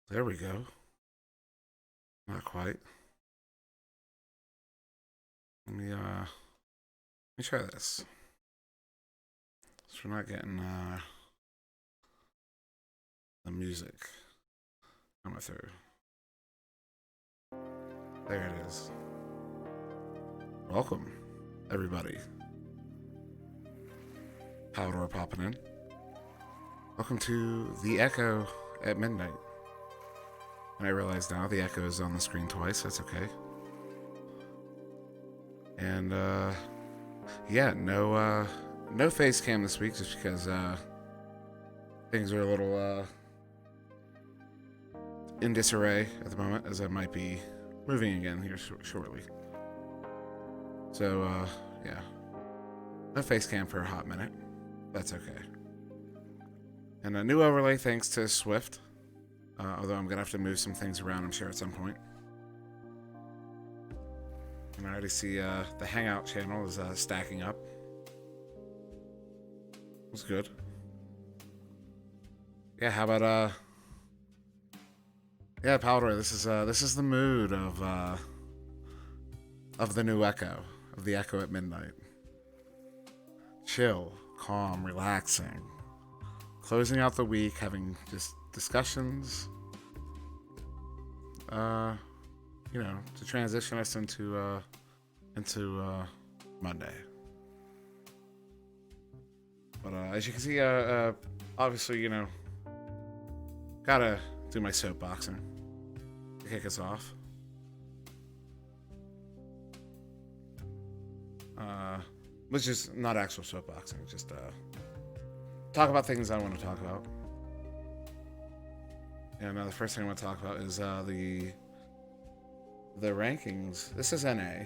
There we go. Not quite. Let me try this. So we're not getting the music coming through. There it is. Welcome, everybody. Powder popping in. Welcome to The Echo at midnight. And I realize now the Echo is on the screen twice. That's okay. And yeah, no face cam this week just because things are a little in disarray at the moment, as I might be moving again here shortly. So yeah, no face cam for a hot minute. That's okay. And a new overlay thanks to Swift. Although I'm gonna have to move some things around, I'm sure, at some point. And I already see the Hangout channel is stacking up. It's good. Yeah, how about yeah, Powder. This is the mood of the new Echo, of the Echo at midnight. Chill, calm, relaxing. Closing out the week, having just discussions. To transition us into Monday. But as you can see, obviously, gotta do my soapboxing to kick us off. Which is not actual soapboxing, just talk about things I want to talk about. And the first thing I want to talk about is the rankings. This is NA.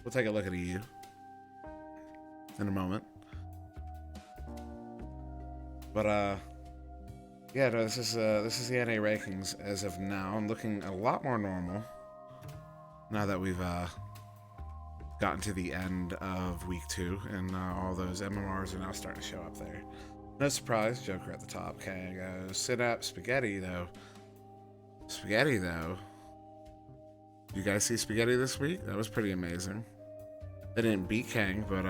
We'll take a look at EU in a moment. But yeah, no, this is the NA rankings as of now. I'm looking a lot more normal now that we've gotten to the end of week 2, and all those MMRs are now starting to show up there. No surprise, Joker at the top. Kang goes, sit up, Spaghetti though. Spaghetti though. You guys see Spaghetti this week? That was pretty amazing. They didn't beat Kang, but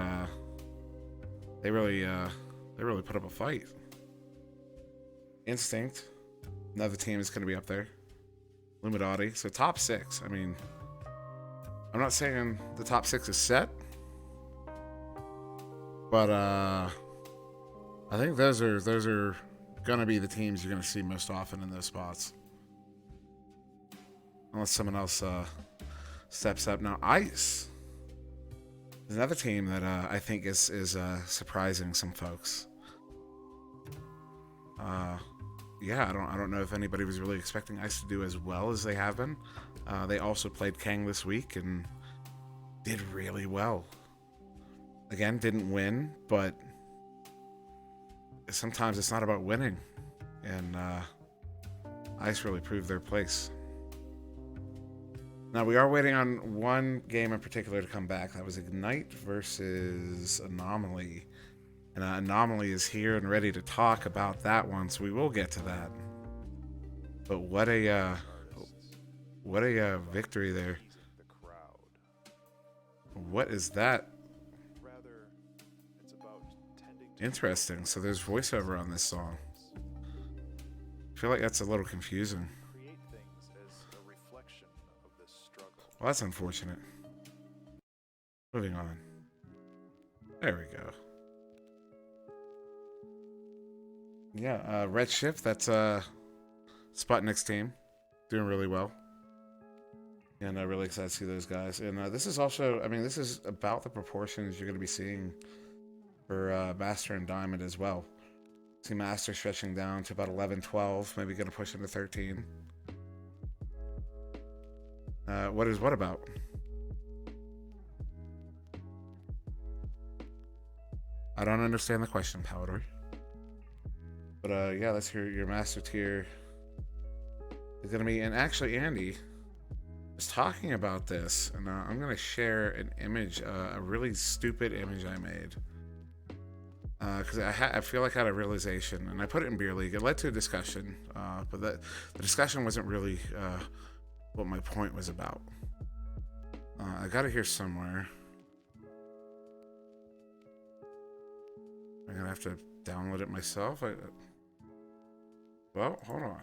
they really put up a fight. Instinct, another team is going to be up there. Luminati, so top 6. I mean, I'm not saying the top 6 is set, but I think those are gonna be the teams you're gonna see most often in those spots, unless someone else steps up. Now, Ice is another team that I think is surprising some folks. Yeah, I don't know if anybody was really expecting Ice to do as well as they have been. They also played Kang this week and did really well. Again, didn't win, but sometimes it's not about winning, and Ice really proved their place. Now, we are waiting on one game in particular to come back. That was Ignite versus Anomaly. And Anomaly is here and ready to talk about that one, so we will get to that. But what a victory there. What is that? Interesting. So there's voiceover on this song. I feel like that's a little confusing. Well, that's unfortunate. Moving on. There we go. Yeah, Redshift, that's Sputnik's team. Doing really well. And I'm really excited to see those guys. And this is also, I mean, this is about the proportions you're going to be seeing for Master and Diamond as well. See Master stretching down to about 11, 12, maybe going to push into 13. What about? I don't understand the question, Powder. But yeah, let's hear your Master tier. It's gonna be, and actually, Andy was talking about this, and I'm gonna share an image, a really stupid image I made. because I feel like I had a realization, and I put it in beer league. It led to a discussion, but the discussion wasn't really what my point was about. I got it here somewhere. I'm gonna have to download it myself. Well, hold on.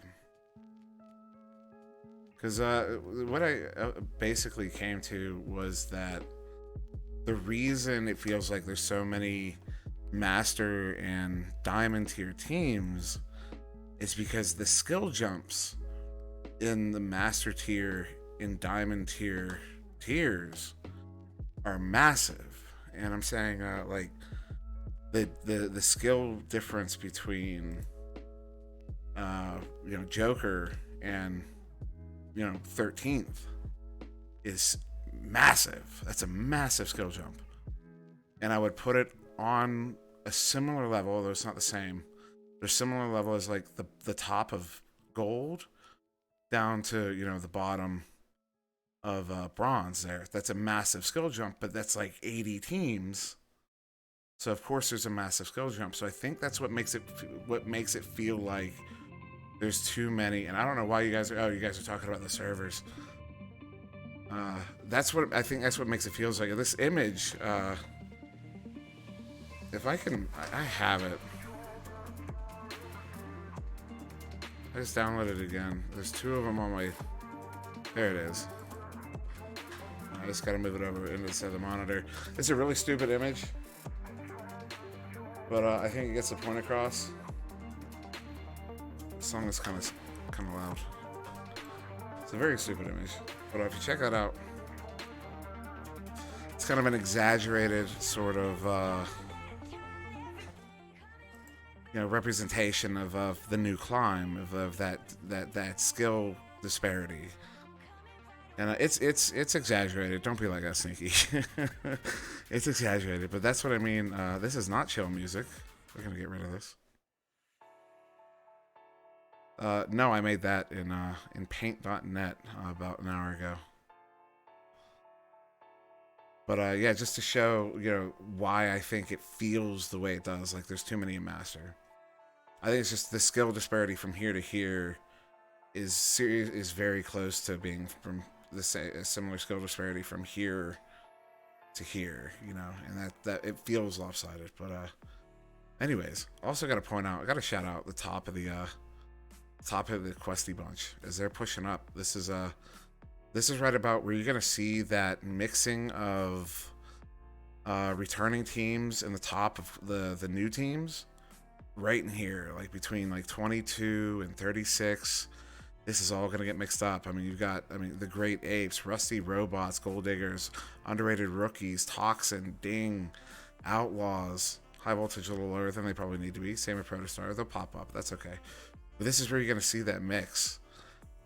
Because what I basically came to was that the reason it feels like there's so many master and diamond tier teams is because the skill jumps in the master tier and diamond tier tiers are massive. And I'm saying like the skill difference between Joker and 13th is massive. That's a massive skill jump. And I would put it on a similar level, although it's not the same. There's similar level as like the top of gold down to the bottom of bronze. There, that's a massive skill jump, but that's like 80 teams. So of course there's a massive skill jump. So I think that's what makes it feel like there's too many. And I don't know why you guys are talking about the servers. That's what I think. That's what makes it feels like this image. If I can, I have it. I just downloaded it again. There's two of them on my. There it is. I just gotta move it over into this other monitor. It's a really stupid image, but I think it gets the point across. The song is kind of loud. It's a very stupid image, but if you check that out, it's kind of an exaggerated sort of representation of the new climb of that skill disparity. And it's exaggerated. Don't be like us, Sneaky. It's exaggerated, but that's what I mean. This is not chill music. We're gonna get rid of this. No, I made that in Paint.net about an hour ago. But yeah, just to show why I think it feels the way it does. Like there's too many in Master. I think it's just the skill disparity from here to here is very close to being from a similar skill disparity from here to here, and that it feels lopsided. But anyways, also got to point out, I got to shout out the top of the Questy bunch as they're pushing up. This is right about where you're gonna see that mixing of returning teams in the top of the new teams, right in here, like between like 22 and 36. This is all going to get mixed up. I mean, you've got, the Great Apes, Rusty Robots, Gold Diggers, Underrated Rookies, Toxin, Ding, Outlaws, High Voltage a little lower than they probably need to be. Same with Protostar. They'll pop up. That's okay. But this is where you're going to see that mix.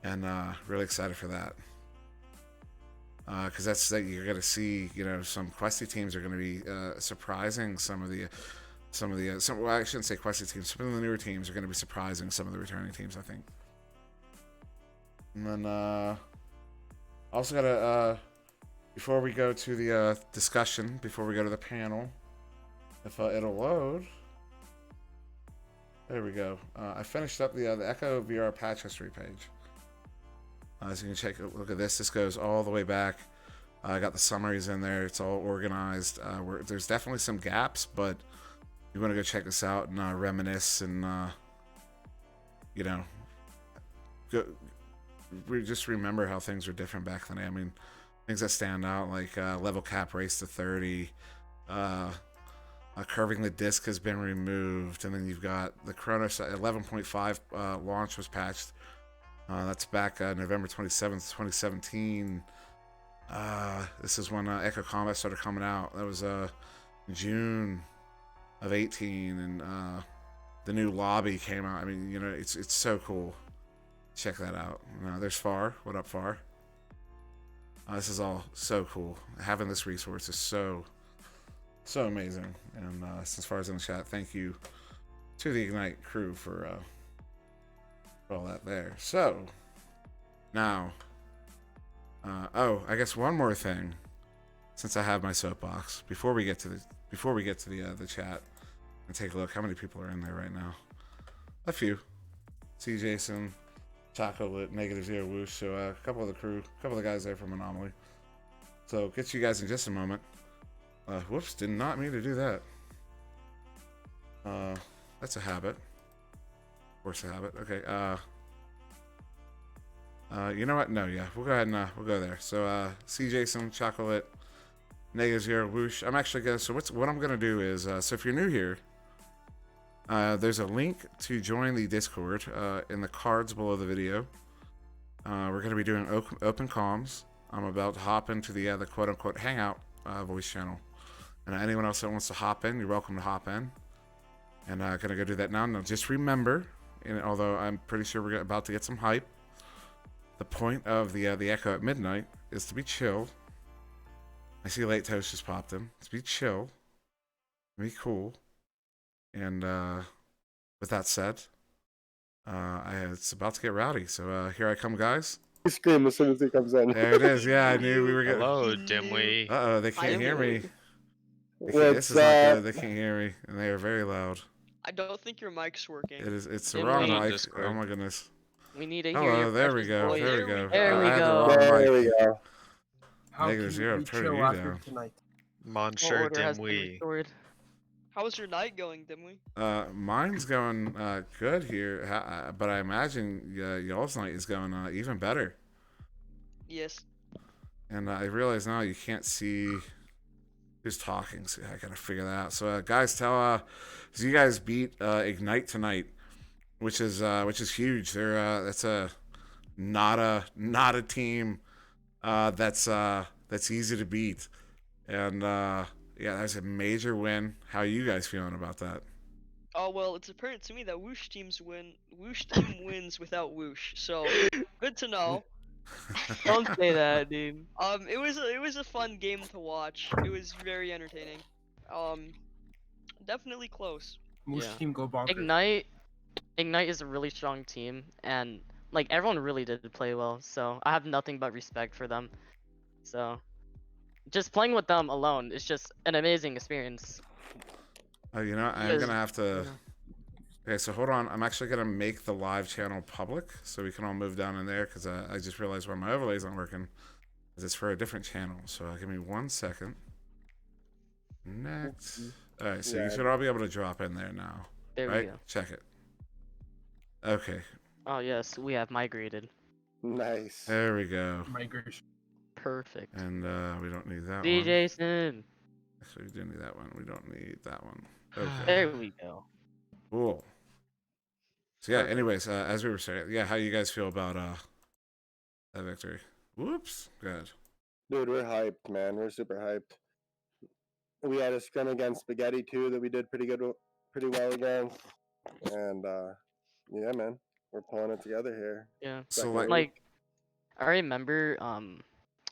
And really excited for that. Because that's that you're going to see, some Questy teams are going to be surprising well, I shouldn't say Questy teams. Some of the newer teams are going to be surprising some of the returning teams, I think. And then also gotta before we go to the discussion, before we go to the panel, if it'll load. There we go. I finished up the Echo VR patch history page. So you can look at this. This goes all the way back. I got the summaries in there. It's all organized. There's definitely some gaps, but you want to go check this out and reminisce and we just remember how things were different back then. I mean, things that stand out like level cap race to 30, curving the disc has been removed, and then you've got the Chronos 11.5 launch was patched. That's back November 27th, 2017. This is when Echo Combat started coming out. That was June of 18, and the new lobby came out. I mean, it's so cool. Check that out. There's Far. What up, Far? This is all so cool. Having this resource is so amazing. And since Far's in the chat, thank you to the Ignite crew for all that there. So now, I guess one more thing, since I have my soapbox before we get to the chat And take a look. How many people are in there right now? A few. C. Jason, Chocolate, Negative Zero Whoosh. So a couple of the crew, a couple of the guys there from Anomaly. So get to you guys in just a moment. Whoops, did not mean to do that. That's a habit. Worse a habit. Okay. You know what? No, yeah. We'll go ahead and we'll go there. So C. Jason, Chocolate, Negative Zero Whoosh. I'm actually gonna. So what I'm gonna do is so if you're new here. There's a link to join the Discord in the cards below the video. We're going to be doing open comms. I'm about to hop into the quote-unquote hangout voice channel. And anyone else that wants to hop in, you're welcome to hop in. And I'm going to go do that now. Now, just remember, and although I'm pretty sure we're about to get some hype, the point of the Echo at midnight is to be chill. I see Late Toast just popped in. To be chill. Be cool. And with that said, it's about to get rowdy. So here I come, guys. You scream as soon as he comes in. There it is. Yeah, I knew we were getting. Hello, Dimwee. Uh-oh, they can't hear me. This What's is not up? good. They can't hear me, and they are very loud. I don't think your mic's working. It's the Dimwee. wrong On mic. Discord. Oh my goodness. We need to hear Hello, your there we precious go. voice. There we go. There we I had the go. wrong There mic. we go. How Negative can Zero, we turn chill you after down. tonight? What Monsieur order has been Dimwee. restored? How's your night going, Dimwee? Mine's going good here, but I imagine y'all's night is going even better. Yes. And I realize now you can't see who's talking, so I gotta figure that out. So guys, so you guys beat Ignite tonight, which is huge. They're that's not a team that's easy to beat, and yeah, that's a major win. How are you guys feeling about that? Oh well, it's apparent to me that Whoosh team wins without Whoosh. So good to know. Don't say that, dude. It was a fun game to watch. It was very entertaining. Definitely close. Moose Yeah. team go bonkers. Ignite is a really strong team, and like everyone really did play well. So I have nothing but respect for them. So just playing with them alone is just an amazing experience. You know, I'm Because- gonna have to. yeah. Okay, so hold on. I'm actually gonna make the live channel public so we can all move down in there because I just realized why my overlays aren't working. 'Cause it's for a different channel. So give me 1 second. Next. All right, so you should all be able to drop in there now, There we right? go. Check it. Okay, Oh yes, we have migrated. Nice. there we go. Migration. Perfect. And we don't need that D. one. Jason. Actually, we do need that one. We don't need that one. Okay. There we go. Cool. So yeah, Perfect. anyways, as we were saying, yeah, how you guys feel about that victory? Whoops. Good. Dude, we're hyped, man. We're super hyped. We had a scrim against Spaghetti too that we did pretty well against. And yeah, man. We're pulling it together here. Yeah. So Second Like, I remember,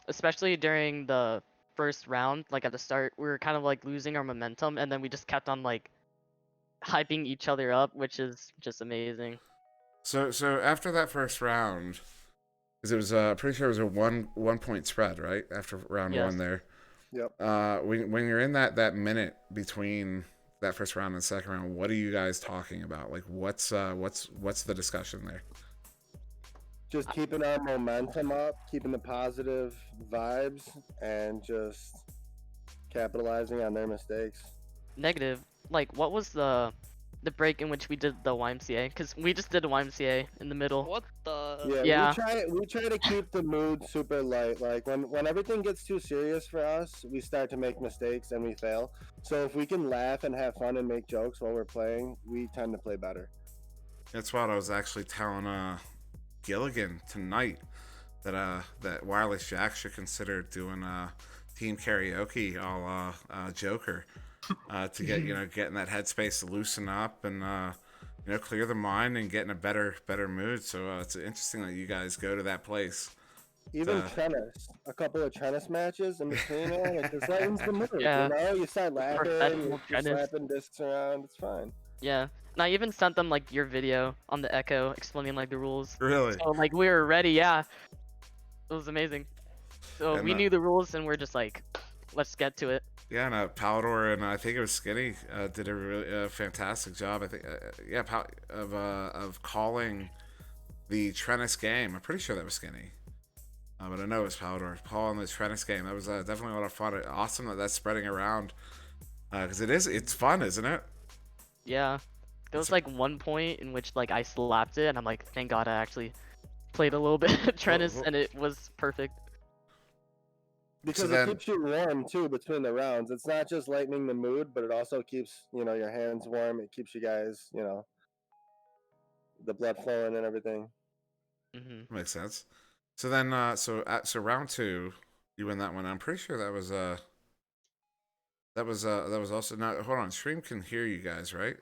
especially during the first round, like at the start, we were kind of like losing our momentum, and then we just kept on like hyping each other up, which is just amazing. So after that first round, because it was pretty sure it was a one point spread, right? After round Yes. one there. Yep. When you're in that minute between that first round and second round, what are you guys talking about? Like what's the discussion there? Just keeping our momentum up, keeping the positive vibes, and just capitalizing on their mistakes. Negative. Like, what was the break in which we did the YMCA? Because we just did a YMCA in the middle. What the? Yeah, Yeah. we try to keep the mood super light. Like when everything gets too serious for us, we start to make mistakes and we fail. So if we can laugh and have fun and make jokes while we're playing, we tend to play better. That's what I was actually telling Gilligan tonight that Wireless Jack should consider doing team karaoke a la Joker to get get in that headspace to loosen up and clear the mind and get in a better mood. So it's interesting that you guys go to that place. Even tennis, a couple of tennis matches in between it, it just lightens the mood. Yeah. You know, you start laughing, Professional you're tennis. slapping discs around. It's fine. Yeah. And I even sent them like your video on the Echo explaining like the rules. Really? So like we were ready, yeah. It was amazing. So And, we knew the rules and we're just like, let's get to it. Yeah, and Palador and I think it was Skinny did a really fantastic job. I think, yeah, of calling the Trennis game. I'm pretty sure that was Skinny, but I know it was Palador calling the Trennis game. That was definitely a lot of fun. Awesome that that's spreading around because it's fun, isn't it? Yeah. There was like one point in which like I slapped it, and I'm like, thank God I actually played a little bit of Trennis, whoa. and it was perfect. Because then- it keeps you warm too between the rounds. It's not just lightening the mood, but it also keeps your hands warm. It keeps you guys the blood flowing and everything. Makes sense. So then, so round two, you win that one. I'm pretty sure that was also now. Hold on, stream can hear you guys, right?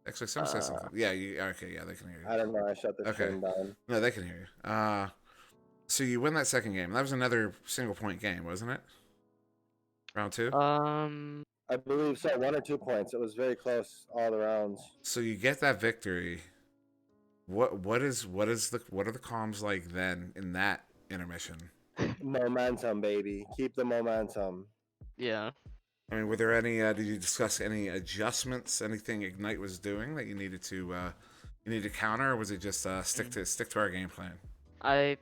Actually, someone say something. Yeah, you okay? Yeah, they can hear you. I don't know. I shut the Okay. stream down. No, they can hear you. So you win that second game. That was another single point game, wasn't it? Round two. I believe so. 1 or 2 points. It was very close all the rounds. So you get that victory. What are the comms like then in that intermission? Momentum, baby. Keep the momentum. Yeah. I mean, were there any? Did you discuss any adjustments? Anything Ignite was doing that you needed to counter, or was it just stick to our game plan?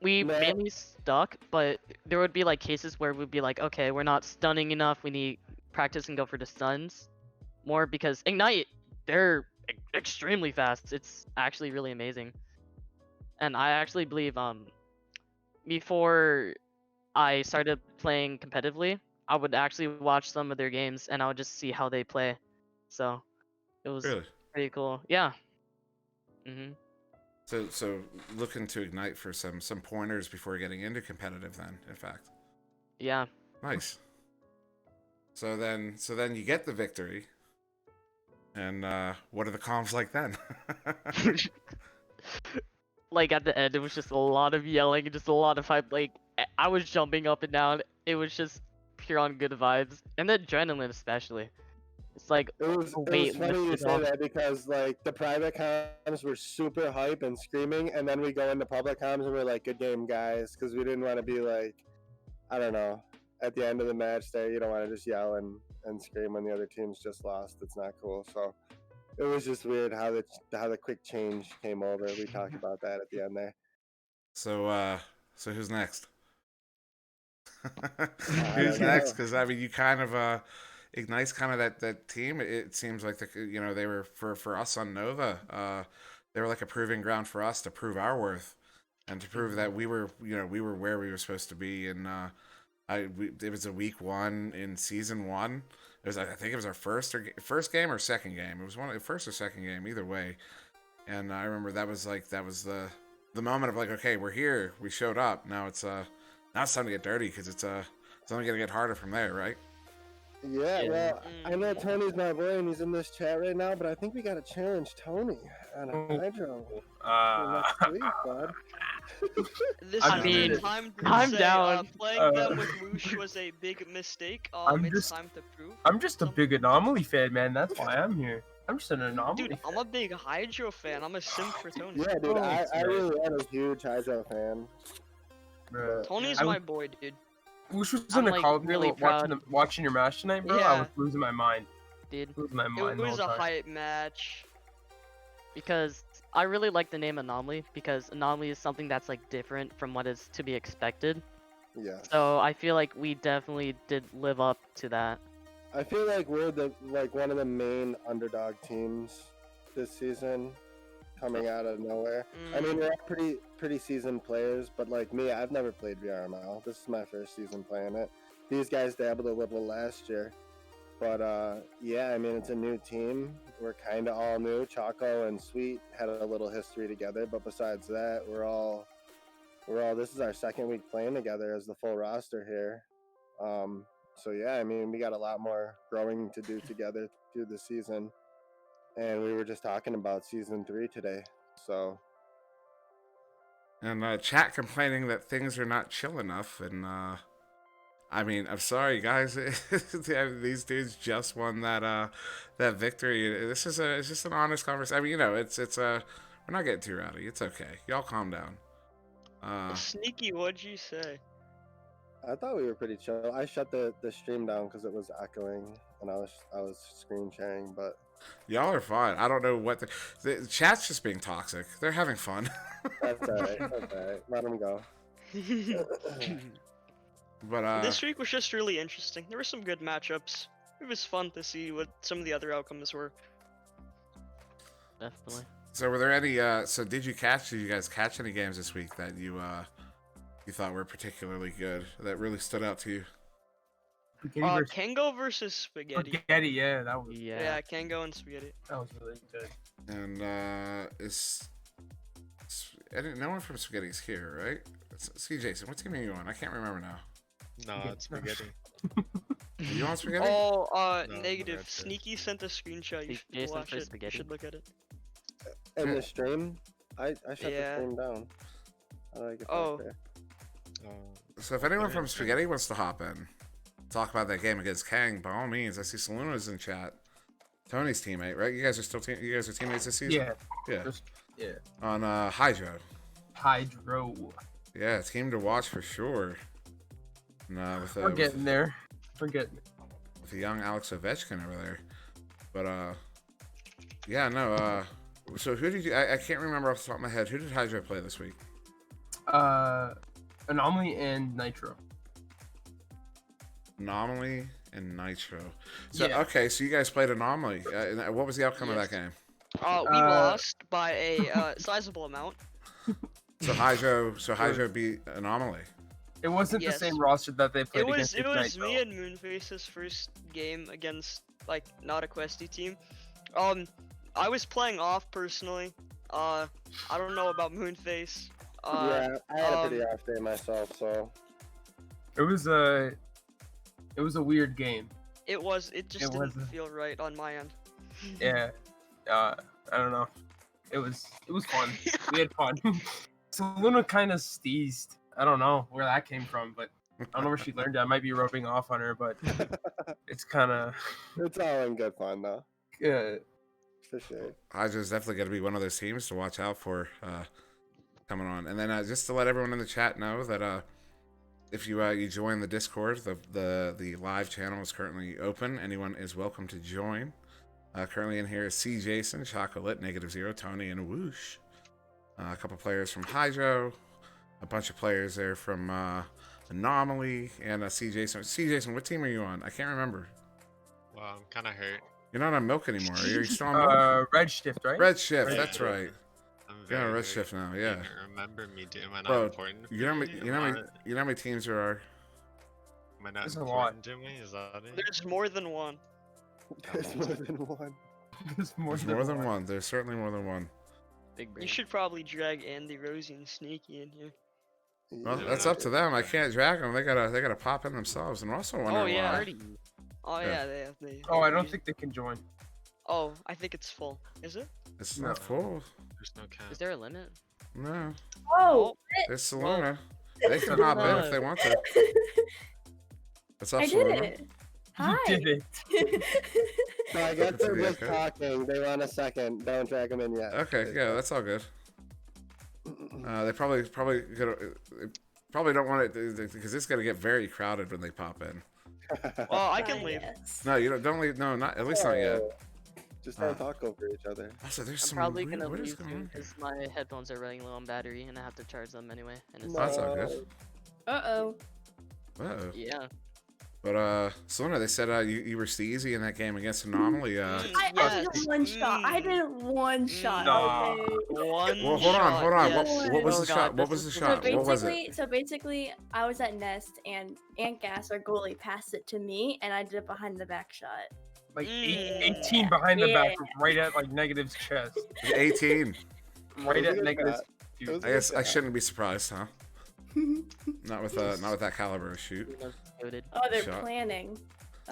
We No. mainly stuck, but there would be like cases where we'd be like, okay, we're not stunning enough. We need practice and go for the stuns more because Ignite, they're extremely fast. It's actually really amazing. And I actually believe before I started playing competitively, I would actually watch some of their games and I would just see how they play. So it was Really? pretty cool. Yeah. So looking to Ignite for some pointers before getting into competitive. Then, in fact. Yeah. Nice. So then you get the victory. And what are the comms like then? Like at the end, it was just a lot of yelling, just a lot of hype. Like I was jumping up and down. It was just pure on good vibes, and the adrenaline especially. It's like It was a it was weight funny you lifted say off. that because like the private comms were super hype and screaming, and then we go into public comms and we're like, "Good game, guys," because we didn't want to be like, I don't know, at the end of the match there, you don't want to just yell and scream when the other team's just lost. It's not cool. So it was just weird how the quick change came over. We talked about that at the end there. So who's next? I Who's don't next? know. Because I mean, you kind of Ignite's kind of that team. It seems like they were for us on Nova. They were like a proving ground for us to prove our worth and to prove that we were where we were supposed to be. And it was a week one in season one. It was I think it was our first game or second game. It was first or second game, either way. And I remember that was the moment of like, okay, we're here, we showed up. Now it's time to get dirty because it's only gonna get harder from there, right? Yeah, Yeah. well, I know Tony's my boy and he's in this chat right now, but I think we got to challenge Tony on a Hydro for next week, bud. This I is mean, the time to I'm say, down. playing them with Woosh was a big mistake. It's time to prove. I'm just a big Anomaly fan, man. That's why I'm here. I'm just an Anomaly Dude, fan. I'm a big Hydro fan. I'm a simp for Tony. Yeah, dude, I right. really am a huge Hydro fan. Bruh. Tony's I my boy, dude. Woosh was I'm, in the like, call really watching your match tonight, bro. I Yeah. was losing my mind. Dude. Losing my It mind. the was a whole time. hype match. Because I really like the name Anomaly because Anomaly is something that's like different from what is to be expected. Yeah. So I feel like we definitely did live up to that. I feel like we're one of the main underdog teams this season, coming out of nowhere. I mean, we're all pretty seasoned players, but like me, I've never played VRML. This is my first season playing it. These guys dabbled a little last year, but yeah, I mean, it's a new team. We're kind of all new. Choco and Sweet had a little history together, but besides that, we're all. This is our second week playing together as the full roster here. So yeah, I mean, we got a lot more growing to do together through the season, and we were just talking about season 3 today. So And chat complaining that things are not chill enough, and I mean, I'm sorry, guys. These dudes just won that victory. It's just an honest conversation. I mean, we're not getting too rowdy. It's okay. Y'all calm down. Sneaky, what'd you say? I thought we were pretty chill. I shut the stream down because it was echoing, and I was screen sharing. But Y'all are fine. I don't know what the chat's just being toxic. They're having fun. that's alright. That's alright. Let them go. But This week was just really interesting. There were some good matchups. It was fun to see what some of the other outcomes were. Definitely. so were there any? So did you guys catch any games this week that you thought were particularly good that really stood out to you? Spaghetti versus Kango versus Spaghetti. Spaghetti, yeah, that was Yeah, Kango and Spaghetti. really good. And no one from Spaghetti's here, right? See, Jason, what team are you on? I can't remember now. No, it's spaghetti. Are you on Spaghetti? Oh, No, negative. that's it. Sneaky sent a screenshot. You should Jason watch for it. You Spaghetti. should look at it. In the stream, I shut the Yeah. stream down. How do I get Oh. back there? So if anyone from Spaghetti wants to hop in, talk about that game against Kang, by all means. I see Saluna's in chat. Tony's teammate, right? You guys are still you guys are teammates this season? Yeah, Yeah. yeah. On Hydro. Hydro. Yeah, team to watch for sure. And, We're getting there. We're getting. with the young Alex Ovechkin over there. But yeah, no. So who did you? I can't remember off the top of my head. Who did Hydro play this week? Anomaly and Nitro. Anomaly and Nitro. So Yeah. okay, so you guys played Anomaly. And what was the outcome of that game? We lost by a sizable amount. So Hydro beat Anomaly. It wasn't Yes. the same roster that they played It was against. Ignite, me though. and Moonface's first game against like not a Questy team. I was playing off personally. I don't know about Moonface. Yeah, I had a pretty off day myself, so It was a weird game. It just didn't wasn't. feel right on my end. Yeah. I don't know. It was fun. We had fun. So Luna kind of steezed. I don't know where that came from, but I don't know where she learned that. I might be rubbing off on her, but it's kind of it's all in good fun though. good. For sure. Hydro's definitely going to be one of those teams to watch out for coming on. And then just to let everyone in the chat know that if you join the Discord, the live channel is currently open. Anyone is welcome to join. Currently in here is C. Jason, Chocolate, -0, Tony, and Whoosh. A couple players from Hydro, a bunch of players there from Anomaly, and C. Jason. C. Jason, what team are you on? I can't remember. Well, I'm kind of hurt. You're not on Milk anymore. Are you still on Milk? Redshift, right? Redshift, Red that's Shift. right. I'm You're on very Redshift hurt. now, You yeah. can remember me, dude. Am I not Bro, important? You know how for many, you know how many teams there are? Am I not There's a lot. important to me? Is that it? There's more than one. There's more than one. There's more There's than more than one. There's certainly more than one. Big brain. You should probably drag Andy, Rosie, and Sneaky in here. Well, Yeah. that's up to them. I can't drag them. They gotta pop in themselves. And we're also wondering yeah. why. Oh Yeah. yeah, they. Oh, I don't agree. think they can join. Oh, I think it's full. Is it? It's No. not full. There's no cap. Is there a limit? No, Oh, it's Salona. They can hop in if they want to. What's up, I did Salona? it. Hi. You did it. So I guess they're Yeah, just okay. talking. They want a second. Don't drag them in yet. Okay, yeah, that's all good. They probably don't want it because it's gonna get very crowded when they pop in. Well, I can leave. Yes. No, you don't leave. No, not at least not yet. Just don't Uh, talk over each other. Also, there's I'm some probably weird, gonna what is leave going soon on here? because my headphones are running low on battery and I have to charge them anyway. And it's That's all good. Uh-oh. Uh-oh. yeah. But Salona, they said you were steezy in that game against Anomaly. I Yes. did one shot. I did one shot. Nah. Okay. One. Well, hold on, hold on. Yes. What was Oh the God, shot? What this was the is- shot? What was it? So basically, I was at Nest and Ant Gas, our goalie, passed it to me, and I did it behind the back shot. Like Mm. 18 behind the back, Yeah. right at like Negative's chest. 18. Right was a at good Negative's. shot. It dude. was I guess I shouldn't be surprised, huh? Not with that caliber of shoot. Loaded. Oh, they're Shot. planning.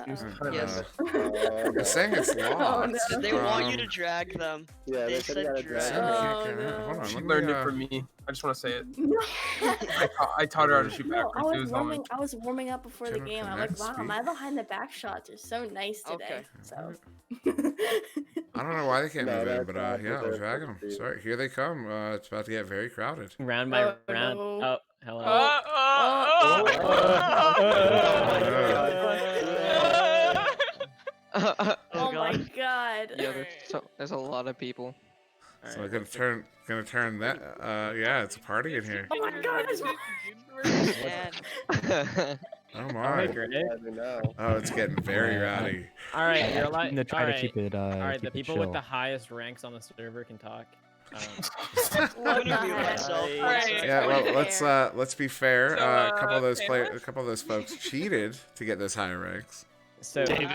He's Uh-oh. kind Yes. of. Oh, They're saying it's Oh, locked. no. They want you Um, to drag them. Yeah, They they said said you gotta drag. Sam, drag. I Oh, can't- no. Hold on, She let me, learned it from me. I just want to say it. No. I taught her how to shoot No, backwards. It was all I was warming up before the Channel game. I'm like, connect, wow, speak. my behind the back shots are so nice today. Okay. So. I don't know why they can't No, move in, that's but not yeah, what I'll they're drag them. supposed to do. Sorry, here they come. It's about to get very crowded. Round by Oh, round. no. Oh, Hello. Oh Oh my god. god. Yeah, there's a lot of people. So I'm gonna turn that. Yeah, it's a party in here. Oh my god, there's more. And Oh Alright, my. Greg. I do now. Oh, it's getting very Alright, rowdy. Alright, you're allowed. to try to keep it. Alright, Keep the it people with chill. the highest ranks on the server can talk. What I'm the gonna mute heck? myself. Alright. Yeah, well, Fair. let's be fair. So, A couple of those Taylor? a couple of those folks cheated to get those higher ranks. So David?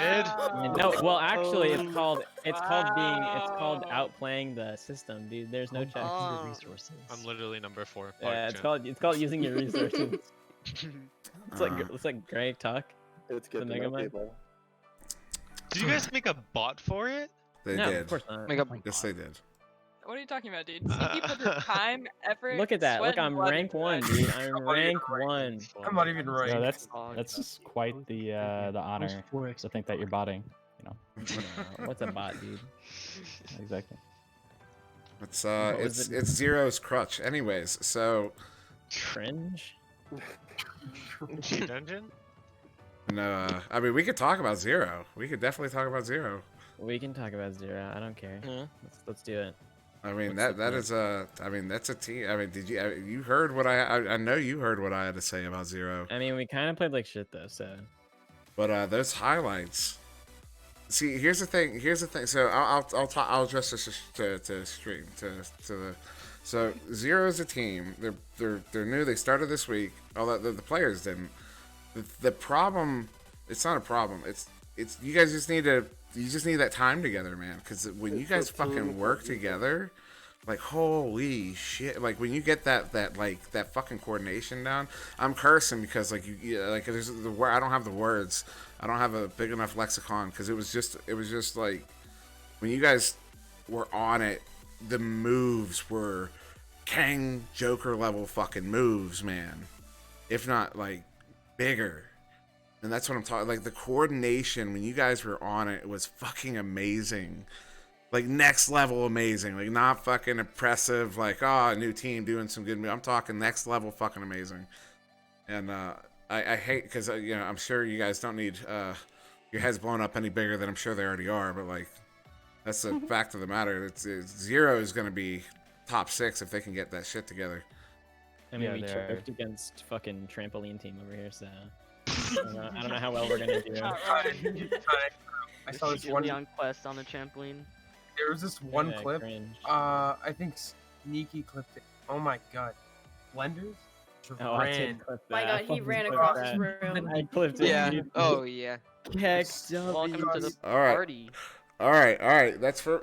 no, well actually it's called outplaying the system, dude. There's no checks. Oh. resources. I'm literally number 4. Yeah, it's called using your resources. It's like Greg talk. It's good The to Mega know Man? people. Did you guys make a bot for it? They No, did. of course not. Make up. Yes, they did. What are you talking about, dude? Sneaky put their time, effort. Look at that. sweat, Look, and I'm blood rank into 1, that. dude. I'm I'm not even rank ranked. 1. I'm not even No, ranked. that's quite the honor to think that you're botting. You know. No, what's a bot, dude? Exactly. It's What was it's it? it's Zero's crutch. Anyways, so Cringe? Cheat engine? no, I mean we could talk about Zero. We could definitely talk about Zero. We can talk about Zero. I don't care. Yeah. Let's do it. I mean What's the that point? is a. I mean that's a team. I mean, did you heard what I know you heard what I had to say about Zero. I mean, we kind of played like shit though, so. But those highlights. See, here's the thing. So I'll address this to stream to the. So Zero's a team. They're new. They started this week. Although the players didn't. The problem. It's not a problem. It's you guys just need to. You just need that time together, man. Because when you guys fucking work together, like holy shit! Like when you get that fucking coordination down, I'm cursing because like there's the word. I don't have the words. I don't have a big enough lexicon because it was just like when you guys were on it, the moves were Kang Joker level fucking moves, man. If not like bigger. And that's what I'm talking. Like the coordination when you guys were on it was fucking amazing, like next level amazing. Like not fucking impressive. Like a new team doing some good. I'm talking next level fucking amazing. And I hate because I'm sure you guys don't need your heads blown up any bigger than I'm sure they already are. But like that's the fact of the matter. It's Zero is gonna be top 6 if they can get that shit together. I mean, Yeah, we they're- choked against fucking trampoline team over here, so. I don't know how well we're gonna do. I saw this Should one. be on quest on the trampoline. There was this one Yeah, clip. cringe. I think Sneaky clipped it. Oh my god, Blenders Oh, I ran. did clip My that. I god, he fucking ran clipped across that. his room. I clipped it. Yeah. dude. Oh yeah. Heck, Welcome to the All right. party. All right. That's for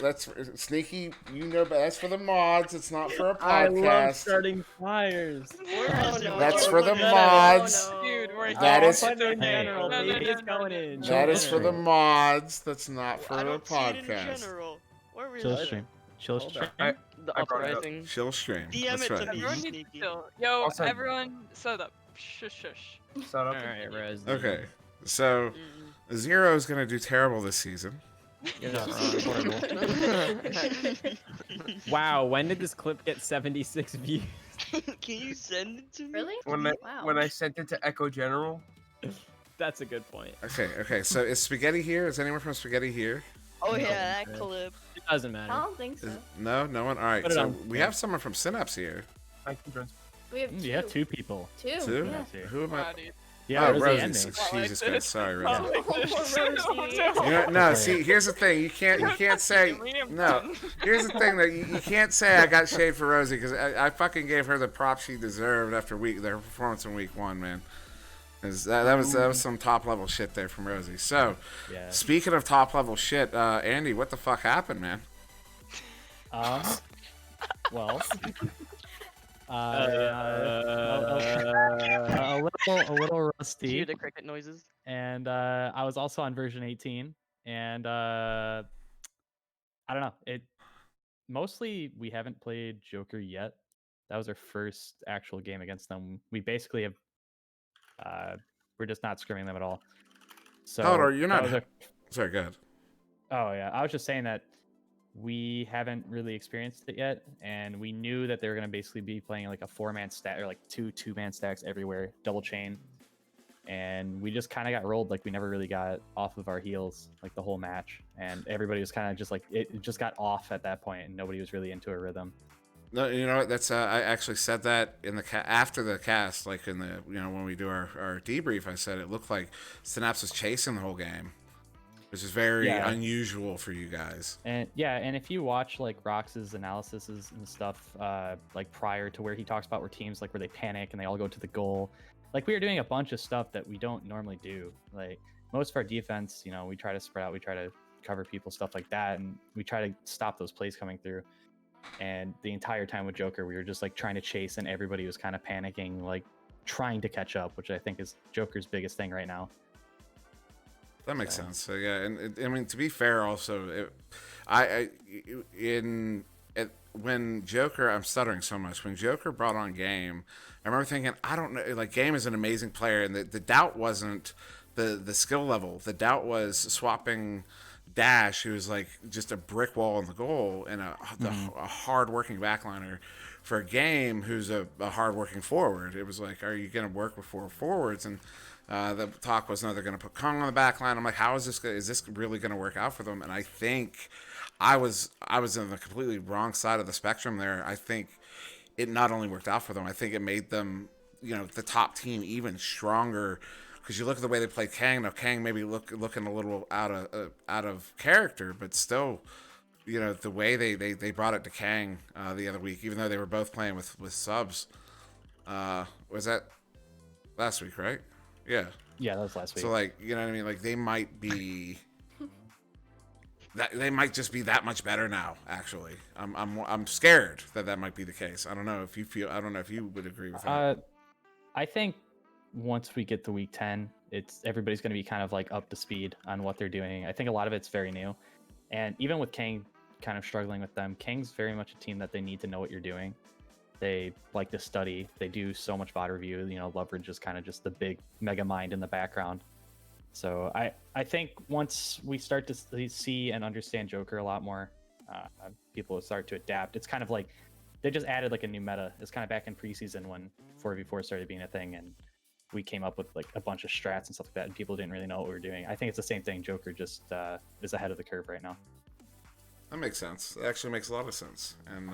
Sneaky. You know, but that's for the mods. It's not for a I love podcast. starting fires. Oh, no. That's for the Oh, no. mods. Oh, no. Dude, we're That Oh, is- I'm putting it in Hey. general. No, no, Maybe no, it's no, going no, in. no. That is for the General. mods. That's not for I a don't see it in podcast. general. Where was Chill it? stream. Chill Hold stream. on. The I brought it up. uprising. Chill stream. DM That's it to right. me. Everyone needs to Sneaky. chill. Yo, Also- everyone, shut up. Shush, shush. Shut All up. right, Rose. Okay, so Zero is gonna do terrible this season. You're not wrong. Horrible. Wow, when did this clip get 76 views? Can you send it to me? Really? When I Wow. when I sent it to Echo General, That's a good point. Okay. So is Spaghetti here? Is anyone from Spaghetti here? Oh yeah, that Okay. clip. It doesn't I matter. don't think so. No one. All right. Put it So on. we have someone from Synapse here. I can join. We have two. You have 2 people. Two. Two? Yeah. Who am Wow, I? dude. Yeah, oh, Rosie Rosie. and me. Jesus Not like Christ. this. Sorry, Not Rosie. like this. Rosie. You know, no, see, here's the thing. You can't say no. Here's the thing that you can't say I got shade for Rosie because I fucking gave her the prop she deserved after their performance in week 1, man. 'Cause that was some top level shit there from Rosie. So, Yeah. speaking of top level shit, Andy, what the fuck happened, man? Well. Uh, A little rusty. Cue the cricket noises. And I was also on version 18, and I don't know. It mostly we haven't played Joker yet. That was our first actual game against them. We basically have we're just not scrimming them at all. So Hold on, you're that not- was Sorry, go ahead. oh yeah, I was just saying that we haven't really experienced it yet, and we knew that they were going to basically be playing like a 4-man stack or like two-man stacks everywhere, double chain, and we just kind of got rolled. Like we never really got off of our heels like the whole match, and everybody was kind of just like it just got off at that point, and nobody was really into a rhythm. No, you know what? That's I actually said that in the after the cast, like in the when we do our debrief. I said it looked like Synapse was chasing the whole game, which is very unusual for you guys. And and if you watch like Rox's analyses and stuff, like prior to where he talks about where teams like where they panic and they all go to the goal, like we were doing a bunch of stuff that we don't normally do. Like most of our defense, we try to spread out, we try to cover people, stuff like that, and we try to stop those plays coming through. And the entire time with Joker, we were just like trying to chase, and everybody was kind of panicking, like trying to catch up, which I think is Joker's biggest thing right now. That makes sense. So yeah, and I mean, to be fair, also, when Joker, I'm stuttering so much. When Joker brought on Game, I remember thinking, I don't know, like Game is an amazing player, and the doubt wasn't the skill level. The doubt was swapping Dash, who was like just a brick wall in the goal, and a hard-working backliner, for a Game who's a hard-working forward. It was like, are you going to work with 4 forwards? And the talk was, no, they're going to put Kong on the back line. I'm like, is this really going to work out for them? And I think I was in the completely wrong side of the spectrum there. I think it not only worked out for them, I think it made them, the top team even stronger. Because you look at the way they played Kang. Now Kang maybe looking a little out of character, but still, the way they brought it to Kang the other week, even though they were both playing with subs. Was that last week, right? Yeah, that was last week. So like, you know what I mean? Like they might be they might just be that much better now. Actually, I'm scared that might be the case. I don't know if you would agree with that. I think once we get to week 10, everybody's going to be kind of like up to speed on what they're doing. I think a lot of it's very new, and even with Kang kind of struggling with them, Kang's very much a team that they need to know what you're doing. They like to study. They do so much VOD review. Leverage is kind of just the big mega mind in the background. So I think once we start to see and understand Joker a lot more, people will start to adapt. It's kind of like they just added like a new meta. It's kind of back in preseason when 4v4 started being a thing, and we came up with like a bunch of strats and stuff like that, and people didn't really know what we were doing. I think it's the same thing. Joker just is ahead of the curve right now. That makes sense. It actually makes a lot of sense. And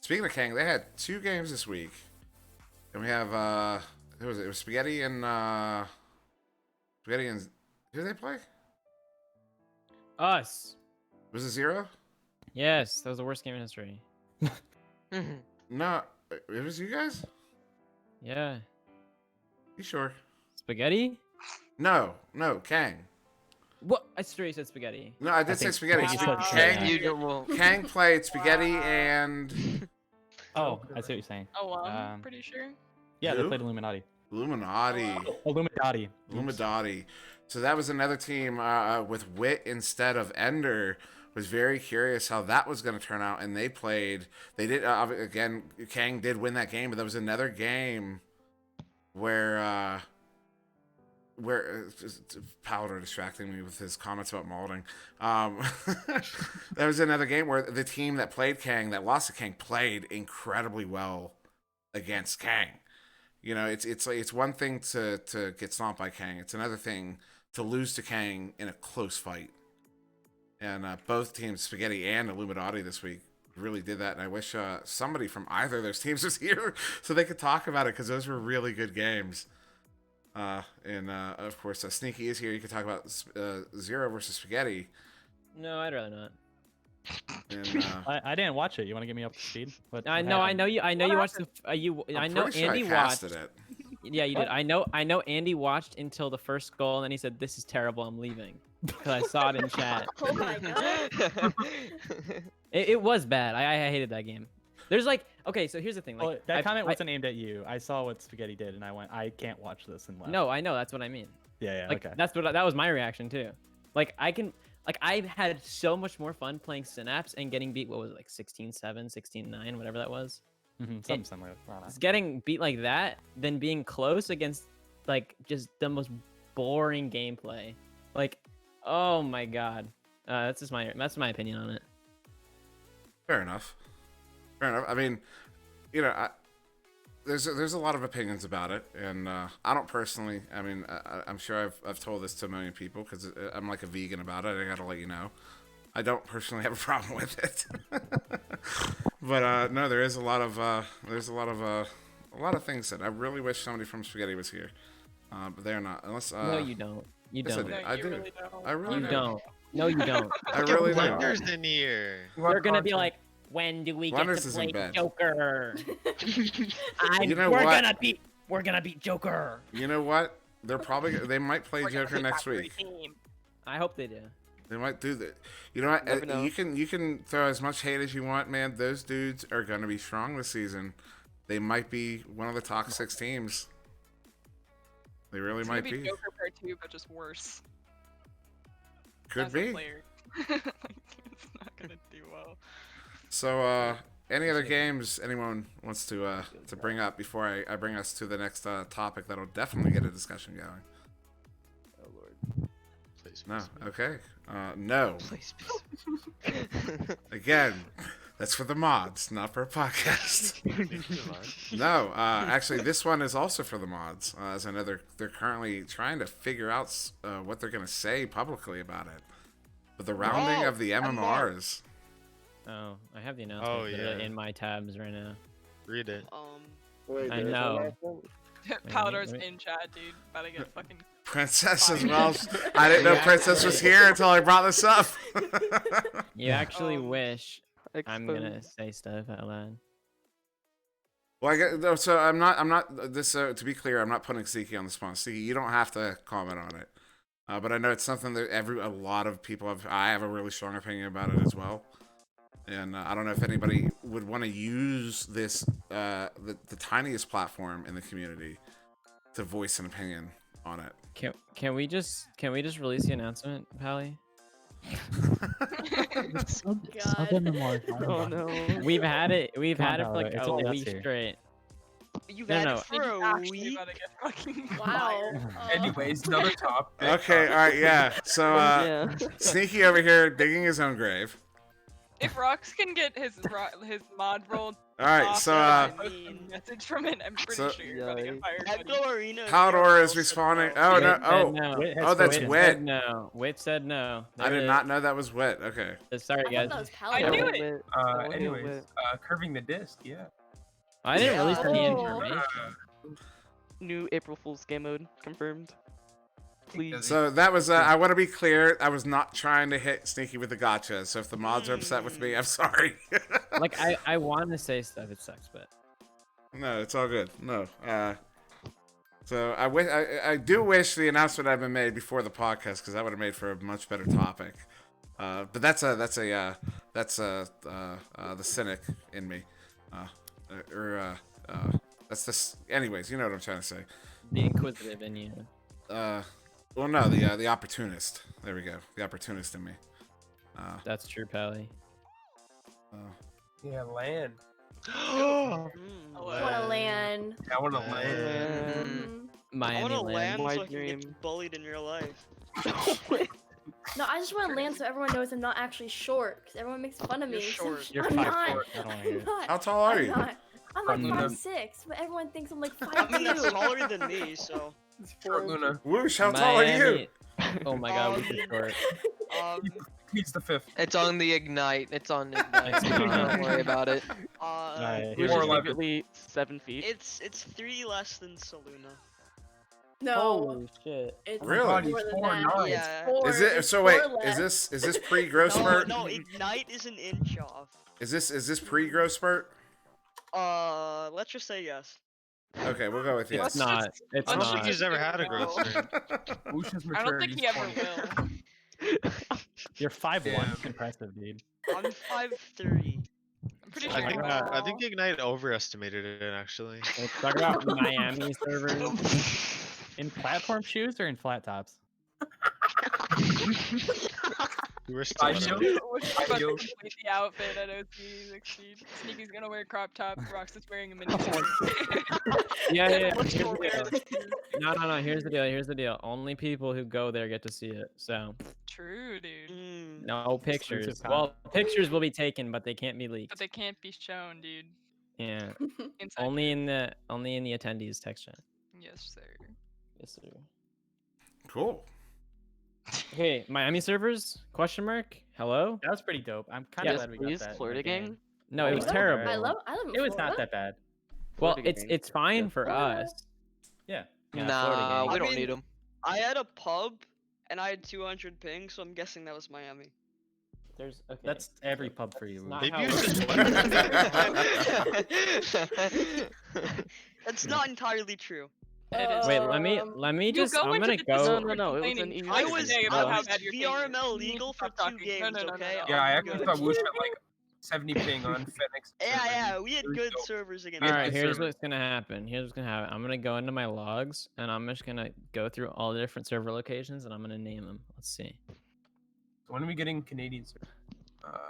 speaking of Kang, they had 2 games this week, and we have it was Spaghetti and who did they play? Us. Was it 0? Yes, that was the worst game in history. No, it was you guys. Yeah. You sure? Spaghetti? No, Kang. What? I straight said Spaghetti. No, I did say Spaghetti. Kang played Spaghetti and... Oh, I see what you're saying. Oh, I'm pretty sure. Yeah, Who? they played Illuminati. Illuminati. So that was another team with Wit instead of Ender. Was very curious how that was going to turn out, and they did again. Kang did win that game, but there was another game where Powder distracting me with his comments about Malding. There was another game where the team that played Kang, that lost to Kang, played incredibly well against Kang. It's one thing to get stomped by Kang. It's another thing to lose to Kang in a close fight. And both teams, Spaghetti and Illuminati, this week really did that. And I wish somebody from either of those teams was here so they could talk about it, because those were really good games. And of course, Sneaky is here. You could talk about 0 versus Spaghetti. No, I'd rather not. And, I didn't watch it. You want to get me up to speed? I know you watched the I know Andy watched it. Yeah, you did. I know Andy watched until the first goal, and then he said, "This is terrible. I'm leaving." Because I saw it in chat. Oh my god. It was bad. I hated that game. There's like, okay, so here's the thing. Like, that comment wasn't aimed at you. I saw what Spaghetti did, and I went, I can't watch this and left. No, I know. That's what I mean. Yeah, like, okay. That was my reaction too. Like I've had so much more fun playing Synapse and getting beat. What was it, like 16-7, 16-9, whatever that was. Something similar. It's getting beat like that than being close against like just the most boring gameplay. Like, oh my god, that's my opinion on it. Fair enough. Fair enough. I mean, you know, there's a lot of opinions about it, and I don't personally. I mean, I'm sure I've told this to a million people because I'm like a vegan about it. I gotta let you know. I don't personally have a problem with it. But no, there is a lot of things that I really wish somebody from Spaghetti was here. But they're not. Unless No, you don't. You yes, don't. No, I you do. really don't. I really You do. don't. No, you don't. I really do. Blunder's in here. They're gonna be like, when do we Blunders get to is in play bed. Joker? You know we're what? gonna beat Joker. You know what? They might play Joker next week. I hope they do. They might do that. You know what? Never know. You can throw as much hate as you want, man. Those dudes are gonna be strong this season. They might be one of the top 6 teams. They really It's might gonna be be. Joker Part 2, but just worse. Could as a be. player. Like, it's not gonna do well. So, any other games anyone wants to bring up before I bring us to the next topic that'll definitely get a discussion going? Oh lord. Please, No. please, please. Okay. No. Please, Again, that's for the mods, not for a podcast. No, actually, this one is also for the mods. As I know they're currently trying to figure out what they're gonna say publicly about it. But the rounding of the MMRs. Oh, I have the announcement literally yeah. in my tabs right now. Read it. Wait, I there's an know. announcement? Palador's wait. in chat, dude. About to get fucking. Princess as well. I didn't know Princess was here until I brought this up. You actually Um, wish I'm gonna Exposed. say stuff out loud. Well, I get, no, so I'm not this. To be clear, I'm not putting Siki on the spot. Siki, you don't have to comment on it. But I know it's something that a lot of people have. I have a really strong opinion about it as well. And I don't know if anybody would want to use this, the tiniest platform in the community, to voice an opinion on it. Can we just release the announcement, Pally? God. Oh no. We've had it for Tyler, like it's a only us week here. straight. You've No, had no. it He's for a actually week. about to get fucking Wow. fired. Anyways, another topic. Okay, all right, yeah. So Yeah. Sneaky over here digging his own grave. If Rox can get his mod rolled All right, off so and post a message from it, I'm pretty so- sure you're gonna get fired. buddy. Echo Arena. Palador is responding. Oh Wit no! said Oh, no. Wit has oh, that's quit. Wit. Said no. Wit said no. I There did it not know that was Wit. Okay. is. Sorry, I guys. thought that was I knew Palador. it. Anyways, curving the disc. Yeah. I didn't release any Oh. information. New April Fool's game mode confirmed. Please. So that was. I want to be clear. I was not trying to hit Sneaky with the gotcha. So if the mods are upset with me, I'm sorry. Like I want to say stuff. It sucks, but No, it's all good. No. So I do wish the announcement had been made before the podcast because that would have made for a much better topic. But that's the cynic in me. That's this. Anyways, you know what I'm trying to say. the inquisitive in you. Well, no, the opportunist. There we go. The opportunist in me. That's true, Pally. Yeah, land. Hello. What a land. I want to land. Mhm. I Miami want to land. land so My I can dream. get bullied in real life. No, I just want to land so everyone knows I'm not actually short, because everyone makes fun of me. You're short. You're I'm 5'4". not. I don't want to hear I'm it. not. How tall are I'm you? not. I'm like Luna. 5'6", but everyone thinks I'm like I mean, that's 5'2". taller than me, so. Short Luna. Whoosh, how tall are you? Miami- Oh my god, we Um, are short. He's the 5th. It's on the Ignite. It's on Ignite. Don't worry about it. Alright, Which here is we go. 4'11". literally 7 feet. It's 3 less than Saluna. No, Holy shit. it's Really? more He's than 4'9". that. Yeah. Four, Is it it's so? Wait, four less. is this pre-growth spurt? No, Ignite is an inch off. Is this pre-growth spurt? Let's just say yes. Okay, we'll go with It's yes. not. It's I don't not. think he's ever had a growth No. spurt. Whoos's I don't think maturity he is ever 20. will. You're 5'1". Damn. Impressive, dude. I'm 5'3". I'm pretty sure. I think Ignite overestimated it actually. Let's talk about Miami servers. In platform shoes or in flat tops? We were I still know. We're I about to know. complete the outfit at OC 16. Sneaky's gonna wear crop top. Rox is wearing a mini. Yeah. Here's Let's the go wear deal. the shoes. No. Here's the deal. Only people who go there get to see it. So True, dude. No pictures. Exclusive Well, pictures will be taken, but they can't be But leaked. they can't be shown, dude. Yeah. Inside Only in the attendees text chat. Yes, sir. Yes, sir. Cool. Okay, Miami servers? Question mark? Hello? That was pretty dope. I'm kind Yes, of glad we got please, that. in Florida the game. gang. No, it was Florida? terrible. I live in It was Florida. not that bad. Well, Florida gang. it's fine Yeah. for Florida? us. Yeah. Yeah, Florida Nah, gang. we I don't mean- need them. I had a pub and I had 200 ping, so I'm guessing that was Miami. There's okay. That's every pub for you. not They've how it used works. That's not entirely true. It is. Wait, Um, let me You just. go I'm into gonna the go. Discord No, no, it was an complaining easy twice I a was day I about how was bad your ping is. VRML You need to legal for stop 2 talking. games, No, okay? no. Yeah, I I'm actually good. thought Woosh had like 70 ping on Phoenix. Yeah, we had It was good dope. servers against All Yeah, right, good here's server. what's gonna happen. Here's what's gonna happen. I'm gonna go into my logs and I'm just gonna go through all the different server locations and I'm gonna name them. Let's see. So when are we getting Canadian server?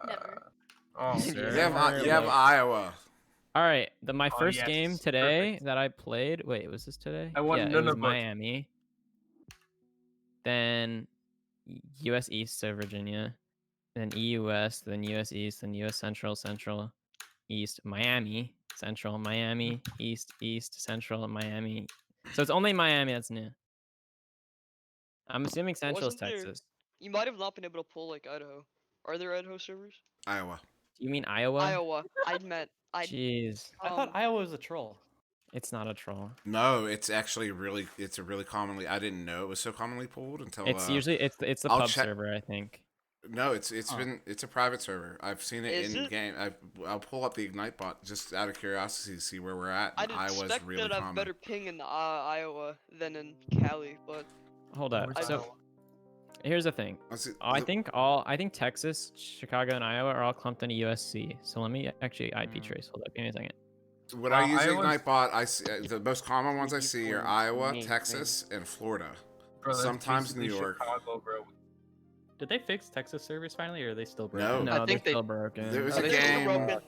Never. Oh, Sir. You have Iowa. All right, my Oh, first yes, game today perfect. that I played. Wait, was this today? I want yeah, it none was of both. Miami. Then U.S. East, so Virginia. Then EU West, then U.S. East, then U.S. Central, Central, East, Miami, Central, Miami, East, East, Central, Miami. So it's only Miami that's new. I'm assuming Central is Wasn't there- Texas. You might have not been able to pull like Idaho. Are there Idaho servers? Iowa. You mean Iowa? Iowa. I meant. Jeez, I thought Iowa was a troll. it's not a troll. No, it's actually really. It's a really commonly. I didn't know it was so commonly pulled until. It's usually it's the I'll pub check- server, I think. No, it's Huh. been it's a private server. I've seen it Is in it? game. I'll pull up the Ignite bot just out of curiosity to see where we're at. I'd And Iowa's expect really that I've common. better ping in Iowa than in Cali, but Hold up. Where's So Iowa? here's the thing. Let's see, I the- think Texas, Chicago, and Iowa are all clumped into USC. So let me actually IP Mm. trace. Hold up, give me a second. when I use Iowa's- Ignite bot, I see the most common ones I see are Iowa, Main, Texas, and Florida. Bro, that's sometimes New basically York. Chicago, bro. Did they fix Texas servers finally, or are they still broken? No. No, I they're think they- still broken. There was are a they still game. broken?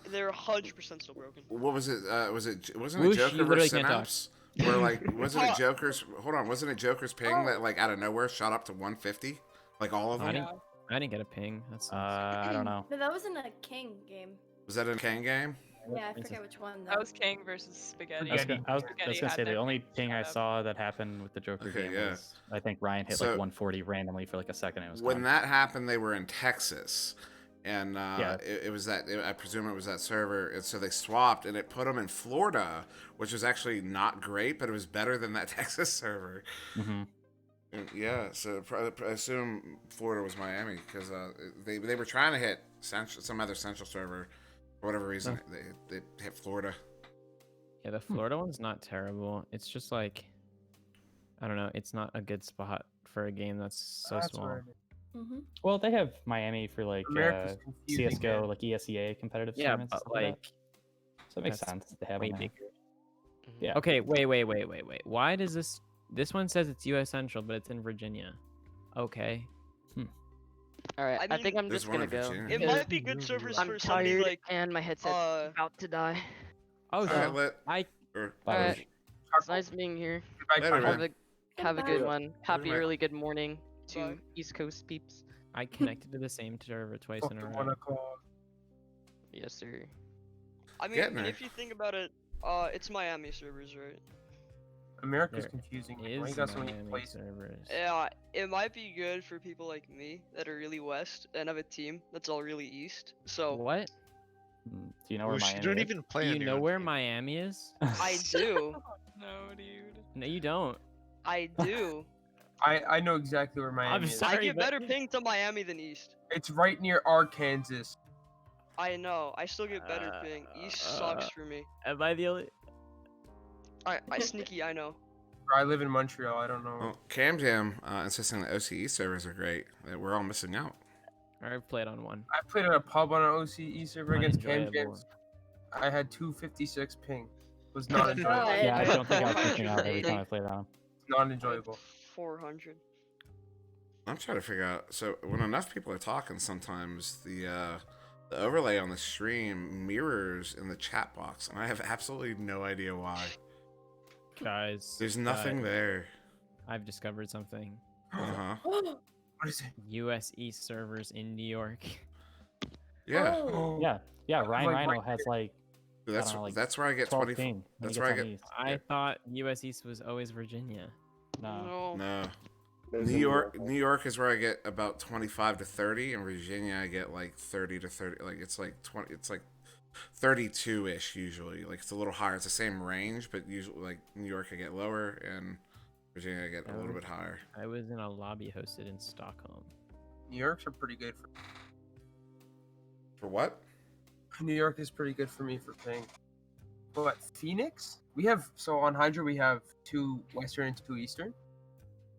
They're 100% still broken. What was it? Wasn't Whoosh, it you Joker literally versus can't talk. Synapse? Where like wasn't it Joker's? Hold on, wasn't it Joker's ping that like out of nowhere shot up to 150? Like all of I them. didn't, I didn't get a ping. That's I don't know. No, that was in a King game. Was that in a Kang game? Yeah, I forget which one though. That was King versus Spaghetti. I was Yeah, gonna Spaghetti say had the their only ping thing I shot up. saw that happened with the Joker Okay, game yeah. was I think Ryan hit So- like 140 randomly for like a second. It was When gone. that happened, they were in Texas, and Yeah. it was that. I presume it was that server, and so they swapped, and it put them in Florida, which was actually not great, but it was better than that Texas server. Mhm. And yeah, so I assume Florida was Miami because they were trying to hit some other central server. For whatever reason, they hit Florida. yeah, the Florida one's not terrible. It's just like I don't know. It's not a good spot for a game that's so That's small. where Mm-hmm. Well, they have Miami for like America's confusing, CS:GO, man. like ESEA competitive Yeah, tournaments. but and stuff like like that. So it makes that's sense to have way them there. bigger. Yeah. Okay, wait. Why does this one says it's U.S. Central, but it's in Virginia? Okay. All right, I I think mean, I'm There's just one gonna in go. Virginia. It because might be good servers I'm for somebody tired like and my headset's about to die. Oh, All so right, I or- Bye, Alright. Rich. It's nice being here. Goodbye, Later, Kyle. man. Have a good Goodbye. one. Happy Bye. early good morning to Bye. East Coast peeps. I connected to the same server twice in a Fucking 1 row. o'clock. Yes, sir. I mean, Getting there. if you think about it, it's Miami servers, right? America's There confusing. man. Why Is you got so many Miami places? servers? Yeah, it might be good for people like me that are really west and have a team that's all really east. So What? Do you know where Whoosh, Miami you don't is? even play Do on you your know own where team. Miami is? I do, No, dude. No, you don't. I do. I know exactly where Miami is. sorry. I get but- better ping to Miami than east. It's right near Arkansas. I know. I still get better ping. East sucks for me. Am I the only? I sneaky. I know. I live in Montreal. I don't know. Well, Cam Jam insisting that OCE servers are great. That we're all missing out. I've played on one. I played at a pub on an OCE server against Cam Unenjoyable. James. I had 256 ping. Was not Oh, enjoyable. God. Yeah, I don't think I was pushing out every Eight. time I played on. Not enjoyable. 400. I'm trying to figure out. So when enough people are talking, sometimes the overlay on the stream mirrors in the chat box, and I have absolutely no idea why. Guys, There's nothing guys, there. I've discovered something. Uh huh. What is it? US East servers in New York. Yeah. Oh, Yeah, Ryan like, Rhino right has like That's don't know, like that's where I get 12 20. ping when he That's gets where I on get. East. I thought US East was always Virginia. No. No. There's New a York, one. New York is where I get about 25 to 30, and Virginia I get like 30 to 30. Like it's like 20. It's like 32-ish usually. Like it's a little higher. It's the same range, but usually like New York I get lower, and Virginia I get a little bit higher. I was in a lobby hosted in Stockholm. New York's are pretty good. For what? New York is pretty good for me for ping. But Phoenix, we have on Hydra we have 2 Western and 2 Eastern,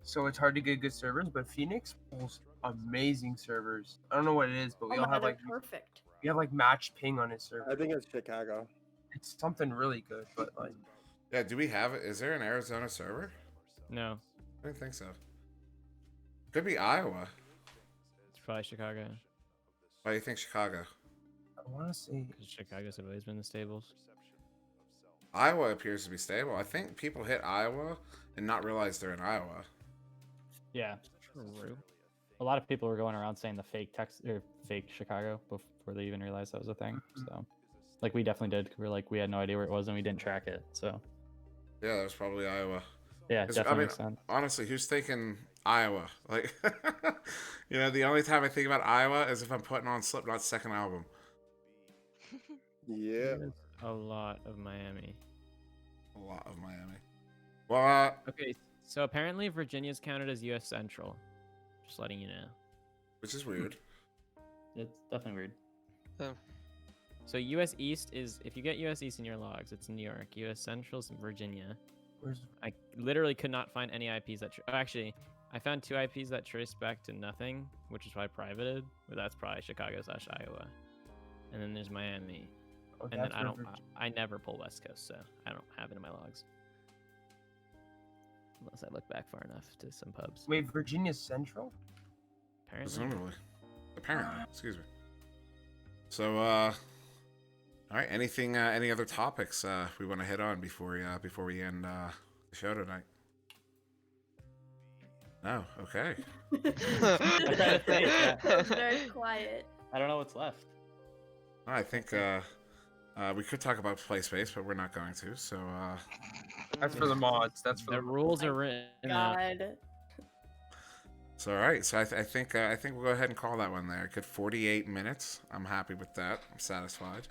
so it's hard to get good servers. But Phoenix pulls amazing servers. I don't know what it is, but we Oh all my, have they're like perfect. we have like match ping on his server. I think it's Chicago. It's something really good, but like Yeah. Do we have it? Is there an Arizona server? No, I didn't think so. Could be Iowa. it's probably Chicago. Why do you think Chicago? I want to say Because Chicago's have always been the stables. Iowa appears to be stable. I think people hit Iowa and not realize they're in Iowa. Yeah. True. A lot of people were going around saying the fake Texas or fake Chicago before they even realized that was a thing. So, like, we definitely did. We were like, we had no idea where it was and we didn't track it. So, Yeah, that was probably Iowa. yeah, 'Cause, definitely I mean, makes sense. honestly, who's thinking Iowa? Like, the only time I think about Iowa is if I'm putting on Slipknot's second album. Yeah. There's a lot of Miami. A lot of Miami. Well, Okay, so apparently Virginia's counted as U.S. Central. Just letting you know. which is weird. It's definitely weird. So U.S. East is, if you get U.S. East in your logs, it's New York. U.S. Central's Virginia. where's I literally could not find any IPs that. Actually, I found 2 IPs that trace back to nothing, which is probably privated, but that's probably Chicago/Iowa. And then there's Miami. oh, And then that's I where don't. Virginia- I never pull West Coast, so I don't have it in my logs. Unless I look back far enough to some pubs. Wait, Virginia Central? Apparently. Presumably. Apparently. Excuse me. So, all right. Anything? Any other topics we want to hit on before we end the show tonight? No. Okay. It's very quiet. I don't know what's left. I think we could talk about PlaySpace, but we're not going to. So, That's for the mods. That's for The rules are written out. God. all right. So I think we'll go ahead and call that one there. Good 48 minutes. I'm happy with that. I'm satisfied.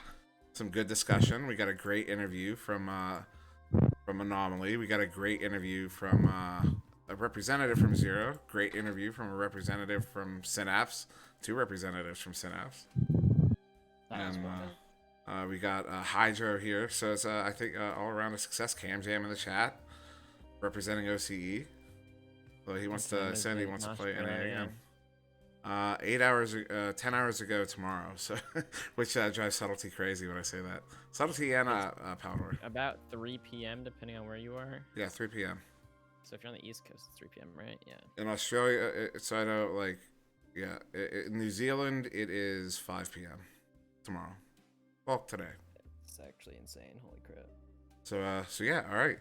Some good discussion. We got a great interview from Anomaly. We got a great interview from a representative from Zero. Great interview from a representative from Synapse. 2 representatives from Synapse. And we got Hydro here. So it's I think all around a success. Cam Jam in the chat, representing OCE. So he wants to send. He wants to play NA again. 10 hours ago tomorrow. So, which drives Subtlety crazy when I say that. Subtlety and Powder. About 3 p.m. depending on where you are. Yeah, 3 p.m. So if you're on the East Coast, it's 3 p.m. right? Yeah. In Australia, so I know, like, yeah, in New Zealand, it is 5 p.m. tomorrow. Well, today. It's actually insane. Holy crap. So yeah, all right.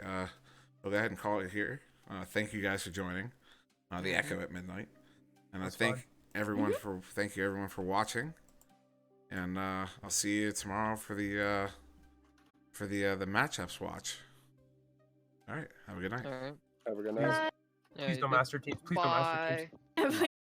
We'll go ahead and call it here. Thank you guys for joining the Echo at midnight, and That's I thank fine. everyone for watching, and I'll see you tomorrow for the matchups watch. All right, have a good night. All right. Have a good night. Bye. Yeah, Please don't good- master teams. Please don't master teams. Bye.